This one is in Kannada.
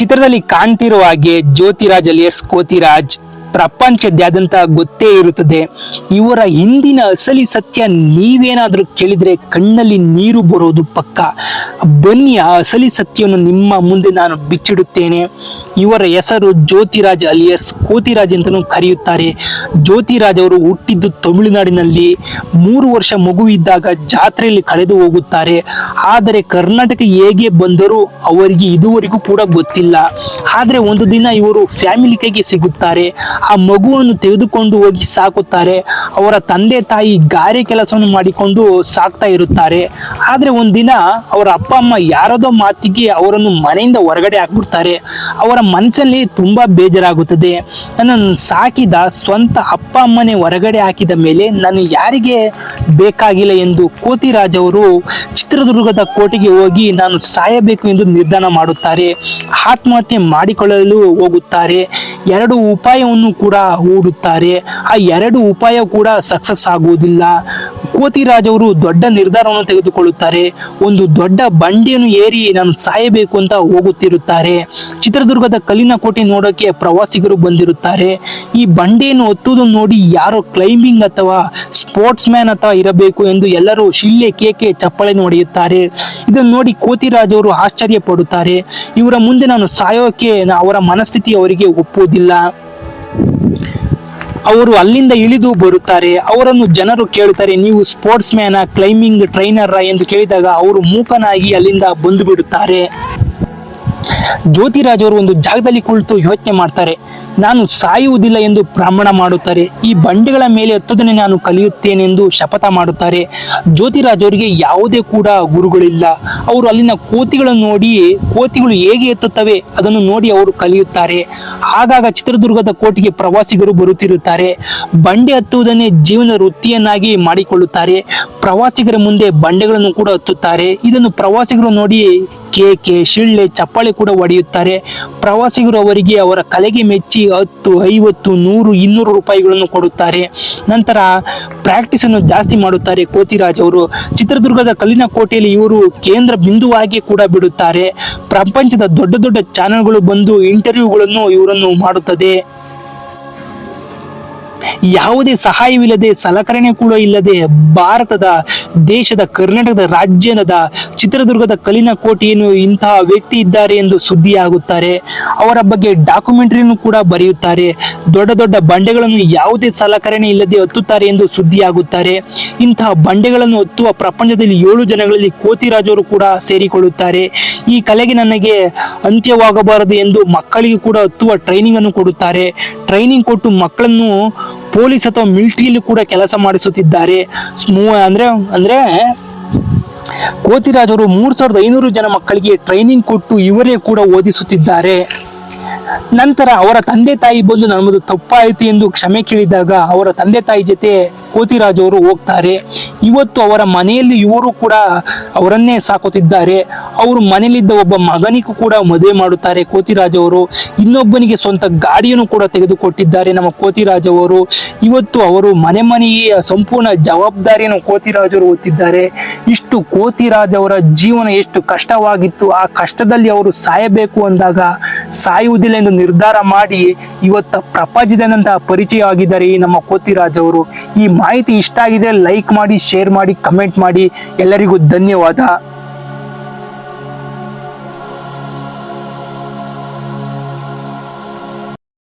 ಚಿತ್ರದಲ್ಲಿ ಕಾಣ್ತಿರುವ ಹಾಗೆ ಜ್ಯೋತಿರಾಜ್ ಅಲಿಯಾಸ್ ಕೋತಿರಾಜ್ ಪ್ರಪಂಚದಾದ್ಯಂತ ಗೊತ್ತೇ ಇರುತ್ತದೆ. ಇವರ ಹಿಂದಿನ ಅಸಲಿ ಸತ್ಯ ನೀವೇನಾದ್ರೂ ಕೇಳಿದ್ರೆ ಕಣ್ಣಲ್ಲಿ ನೀರು ಬರೋದು ಪಕ್ಕ. ಬನ್ನಿ, ಆ ಅಸಲಿ ಸತ್ಯವನ್ನು ನಿಮ್ಮ ಮುಂದೆ ನಾನು ಬಿಚ್ಚಿಡುತ್ತೇನೆ. ಇವರ ಹೆಸರು ಜ್ಯೋತಿರಾಜ್ ಅಲಿಯಾಸ್ ಕೋತಿರಾಜ್ ಅಂತಲೂ ಕರೆಯುತ್ತಾರೆ. ಜ್ಯೋತಿರಾಜ್ ಅವರು ಹುಟ್ಟಿದ್ದು ತಮಿಳುನಾಡಿನಲ್ಲಿ. 3 ವರ್ಷ ಮಗು ಇದ್ದಾಗ ಜಾತ್ರೆಯಲ್ಲಿ ಕಳೆದು ಹೋಗುತ್ತಾರೆ. ಆದರೆ ಕರ್ನಾಟಕ ಹೇಗೆ ಬಂದರೂ ಅವರಿಗೆ ಇದುವರೆಗೂ ಕೂಡ ಗೊತ್ತಿಲ್ಲ. ಆದರೆ ಒಂದು ದಿನ ಇವರು ಫ್ಯಾಮಿಲಿ ಕೈಗೆ ಸಿಗುತ್ತಾರೆ. ಆ ಮಗುವನ್ನು ತೆಗೆದುಕೊಂಡು ಹೋಗಿ ಸಾಕುತ್ತಾರೆ. ಅವರ ತಂದೆ ತಾಯಿ ಗಾರೆ ಕೆಲಸವನ್ನು ಮಾಡಿಕೊಂಡು ಸಾಕ್ತಾ ಇರುತ್ತಾರೆ. ಆದರೆ ಒಂದಿನ ಅವರ ಅಪ್ಪ ಅಮ್ಮ ಯಾರದೋ ಮಾತಿಗೆ ಅವರನ್ನು ಮನೆಯಿಂದ ಹೊರಗಡೆ ಹಾಕ್ಬಿಡ್ತಾರೆ. ಅವರ ಮನಸ್ಸಲ್ಲಿ ತುಂಬಾ ಬೇಜಾರಾಗುತ್ತದೆ. ನನ್ನನ್ನು ಸಾಕಿದ ಸ್ವಂತ ಅಪ್ಪ ಅಮ್ಮನೇ ಹೊರಗಡೆ ಹಾಕಿದ ಮೇಲೆ ನಾನು ಯಾರಿಗೆ ಬೇಕಾಗಿಲ್ಲ ಎಂದು ಕೋತಿರಾಜ್ ಅವರು ಚಿತ್ರದುರ್ಗದ ಕೋಟೆಗೆ ಹೋಗಿ ನಾನು ಸಾಯಬೇಕು ಎಂದು ನಿರ್ಧಾರ ಮಾಡುತ್ತಾರೆ. ಆತ್ಮಹತ್ಯೆ ಮಾಡಿಕೊಳ್ಳಲು ಹೋಗುತ್ತಾರೆ. 2 ಉಪಾಯವನ್ನು ಕೂಡ ಹೂಡುತ್ತಾರೆ. ಆ 2 ಉಪಾಯ ಕೂಡ ಸಕ್ಸಸ್ ಆಗುವುದಿಲ್ಲ. ಕೋತಿರಾಜ್ ಅವರು ದೊಡ್ಡ ನಿರ್ಧಾರವನ್ನು ತೆಗೆದುಕೊಳ್ಳುತ್ತಾರೆ. ಒಂದು ದೊಡ್ಡ ಬಂಡೆಯನ್ನು ಏರಿ ನಾನು ಸಾಯಬೇಕು ಅಂತ ಹೋಗುತ್ತಿರುತ್ತಾರೆ. ಚಿತ್ರದುರ್ಗದ ಕಲ್ಲಿನ ಕೋಟೆ ನೋಡೋಕೆ ಪ್ರವಾಸಿಗರು ಬಂದಿರುತ್ತಾರೆ. ಈ ಬಂಡೆಯನ್ನು ಹತ್ತುವುದನ್ನು ನೋಡಿ ಯಾರೋ ಕ್ಲೈಂಬಿಂಗ್ ಅಥವಾ ಸ್ಪೋರ್ಟ್ಸ್ ಮ್ಯಾನ್ ಅಥವಾ ಇರಬೇಕು ಎಂದು ಎಲ್ಲರೂ ಶಿಳ್ಳೆ ಕೇಕೆ ಚಪ್ಪಾಳೆ ಹೊಡೆಯುತ್ತಾರೆ. ಇದನ್ನು ನೋಡಿ ಕೋತಿರಾಜ್ ಅವರು ಆಶ್ಚರ್ಯ ಪಡುತ್ತಾರೆ. ಇವರ ಮುಂದೆ ನಾನು ಸಾಯೋಕೆ ಅವರ ಮನಸ್ಥಿತಿ ಅವರಿಗೆ ಒಪ್ಪುವುದಿಲ್ಲ. ಅವರು ಅಲ್ಲಿಂದ ಇಳಿದು ಬರುತ್ತಾರೆ. ಅವರನ್ನು ಜನರು ಕೇಳುತ್ತಾರೆ, ನೀವು ಸ್ಪೋರ್ಟ್ಸ್ ಮ್ಯಾನ, ಕ್ಲೈಂಬಿಂಗ್ ಟ್ರೈನರ್ ಎಂದು ಕೇಳಿದಾಗ ಅವರು ಮೂಕನಾಗಿ ಅಲ್ಲಿಂದ ಬಂದು ಬಿಡುತ್ತಾರೆ. ಜ್ಯೋತಿರಾಜ್ ಅವರು ಒಂದು ಜಾಗದಲ್ಲಿ ಕುಳಿತು ಯೋಚನೆ ಮಾಡ್ತಾರೆ. ನಾನು ಸಾಯುವುದಿಲ್ಲ ಎಂದು ಪ್ರಮಾಣ ಮಾಡುತ್ತಾರೆ. ಈ ಬಂಡೆಗಳ ಮೇಲೆ ಹತ್ತುವುದನ್ನೇ ನಾನು ಕಲಿಯುತ್ತೇನೆ ಎಂದು ಶಪಥ ಮಾಡುತ್ತಾರೆ. ಜ್ಯೋತಿರಾಜ್ ಅವರಿಗೆ ಯಾವುದೇ ಕೂಡ ಗುರುಗಳಿಲ್ಲ. ಅವರು ಅಲ್ಲಿನ ಕೋತಿಗಳನ್ನು ನೋಡಿ, ಕೋತಿಗಳು ಹೇಗೆ ಎತ್ತುತ್ತವೆ ಅದನ್ನು ನೋಡಿ ಅವರು ಕಲಿಯುತ್ತಾರೆ. ಆಗಾಗ ಚಿತ್ರದುರ್ಗದ ಕೋಟೆಗೆ ಪ್ರವಾಸಿಗರು ಬರುತ್ತಿರುತ್ತಾರೆ. ಬಂಡೆ ಹತ್ತುವುದನ್ನೇ ಜೀವನ ವೃತ್ತಿಯನ್ನಾಗಿ ಮಾಡಿಕೊಳ್ಳುತ್ತಾರೆ. ಪ್ರವಾಸಿಗರ ಮುಂದೆ ಬಂಡೆಗಳನ್ನು ಕೂಡ ಹತ್ತುತ್ತಾರೆ. ಇದನ್ನು ಪ್ರವಾಸಿಗರು ನೋಡಿ ಕೇಕೆ, ಶಿಳ್ಳೆ, ಚಪ್ಪಾಳೆ ಕೂಡ ಹೊಡೆಯುತ್ತಾರೆ. ಪ್ರವಾಸಿಗರು ಅವರಿಗೆ ಅವರ ಕಲೆಗೆ ಮೆಚ್ಚಿ 10, 50, 100, 200 ರೂಪಾಯಿಗಳನ್ನು ಕೊಡುತ್ತಾರೆ. ನಂತರ ಪ್ರಾಕ್ಟೀಸ್ ಅನ್ನು ಜಾಸ್ತಿ ಮಾಡುತ್ತಾರೆ ಕೋತಿರಾಜ್ ಅವರು. ಚಿತ್ರದುರ್ಗದ ಕಲ್ಲಿನ ಕೋಟೆಯಲ್ಲಿ ಇವರು ಕೇಂದ್ರ ಬಿಂದುವಾಗಿ ಕೂಡ ಬಿಡುತ್ತಾರೆ. ಪ್ರಪಂಚದ ದೊಡ್ಡ ದೊಡ್ಡ ಚಾನೆಲ್ಗಳು ಬಂದು ಇಂಟರ್ವ್ಯೂಗಳನ್ನು ಇವರನ್ನು ಮಾಡುತ್ತದೆ. ಯಾವುದೇ ಸಹಾಯವಿಲ್ಲದೆ, ಸಲಕರಣೆ ಕೂಡ ಇಲ್ಲದೆ ಭಾರತದ ದೇಶದ ಕರ್ನಾಟಕದ ರಾಜ್ಯದ ಚಿತ್ರದುರ್ಗದ ಕಲ್ಲಿನ ಕೋಟೆಯನ್ನು ಇಂತಹ ವ್ಯಕ್ತಿ ಇದ್ದಾರೆ ಎಂದು ಸುದ್ದಿಯಾಗುತ್ತಾರೆ. ಅವರ ಬಗ್ಗೆ ಡಾಕ್ಯುಮೆಂಟರಿಯನ್ನು ಕೂಡ ಬರೆಯುತ್ತಾರೆ. ದೊಡ್ಡ ದೊಡ್ಡ ಬಂಡೆಗಳನ್ನು ಯಾವುದೇ ಸಲಕರಣೆ ಇಲ್ಲದೆ ಹತ್ತುತ್ತಾರೆ ಎಂದು ಸುದ್ದಿಯಾಗುತ್ತಾರೆ. ಇಂತಹ ಬಂಡೆಗಳನ್ನು ಹತ್ತುವ ಪ್ರಪಂಚದಲ್ಲಿ 7 ಜನಗಳಲ್ಲಿ ಕೋತಿರಾಜ್ ಅವರು ಕೂಡ ಸೇರಿಕೊಳ್ಳುತ್ತಾರೆ. ಈ ಕಲೆಗೆ ನನಗೆ ಅಂತ್ಯವಾಗಬಾರದು ಎಂದು ಮಕ್ಕಳಿಗೆ ಕೂಡ ಹತ್ತುವ ಟ್ರೈನಿಂಗ್ ಅನ್ನು ಕೊಡುತ್ತಾರೆ. ಟ್ರೈನಿಂಗ್ ಕೊಟ್ಟು ಮಕ್ಕಳನ್ನು ಪೊಲೀಸ್ ಅಥವಾ ಮಿಲಿಟರಿಯಲ್ಲಿ ಕೂಡ ಕೆಲಸ ಮಾಡಿಸುತ್ತಿದ್ದಾರೆ. ಅಂದ್ರೆ ಕೋತಿರಾಜ್ ಅವರು 3500 ಜನ ಮಕ್ಕಳಿಗೆ ಟ್ರೈನಿಂಗ್ ಕೊಟ್ಟು ಇವರೇ ಕೂಡ ಓದಿಸುತ್ತಿದ್ದಾರೆ. ನಂತರ ಅವರ ತಂದೆ ತಾಯಿ ಬಂದು ನಮ್ಮದು ತಪ್ಪಾಯಿತು ಎಂದು ಕ್ಷಮೆ ಕೇಳಿದಾಗ ಅವರ ತಂದೆ ತಾಯಿ ಜೊತೆ ಕೋತಿರಾಜ್ ಅವರು ಹೋಗ್ತಾರೆ. ಇವತ್ತು ಅವರ ಮನೆಯಲ್ಲಿ ಇವರು ಕೂಡ ಅವರನ್ನೇ ಸಾಕುತ್ತಿದ್ದಾರೆ. ಅವರು ಮನೆಯಲ್ಲಿದ್ದ ಒಬ್ಬ ಮಗನಿಗೂ ಕೂಡ ಮದುವೆ ಮಾಡುತ್ತಾರೆ ಕೋತಿರಾಜ್ ಅವರು. ಇನ್ನೊಬ್ಬನಿಗೆ ಸ್ವಂತ ಗಾಡಿಯನ್ನು ಕೂಡ ತೆಗೆದುಕೊಟ್ಟಿದ್ದಾರೆ ನಮ್ಮ ಕೋತಿರಾಜ್ ಅವರು. ಇವತ್ತು ಅವರು ಮನೆಯ ಸಂಪೂರ್ಣ ಜವಾಬ್ದಾರಿಯನ್ನು ಕೋತಿರಾಜ್ ಅವರು ಹೊತ್ತಿದ್ದಾರೆ. ಇಷ್ಟು ಕೋತಿರಾಜ್ ಅವರ ಜೀವನ ಎಷ್ಟು ಕಷ್ಟವಾಗಿತ್ತು. ಆ ಕಷ್ಟದಲ್ಲಿ ಅವರು ಸಾಯಬೇಕು ಅಂದಾಗ ಸಾಯುವುದಿಲ್ಲ ಎಂದು ನಿರ್ಧಾರ ಮಾಡಿ ಇವತ್ತು ಪ್ರಪಂಚದಾದ್ಯಂತ ಪರಿಚಯ ಆಗಿದ್ದಾರೆ ಈ ನಮ್ಮ ಕೋತಿರಾಜ್ ಅವರು. ಈ ಮಾಹಿತಿ ಇಷ್ಟ ಆಗಿದ್ರೆ ಲೈಕ್ ಮಾಡಿ, ಶೇರ್ ಮಾಡಿ, ಕಮೆಂಟ್ ಮಾಡಿ. ಎಲ್ಲರಿಗೂ ಧನ್ಯವಾದ.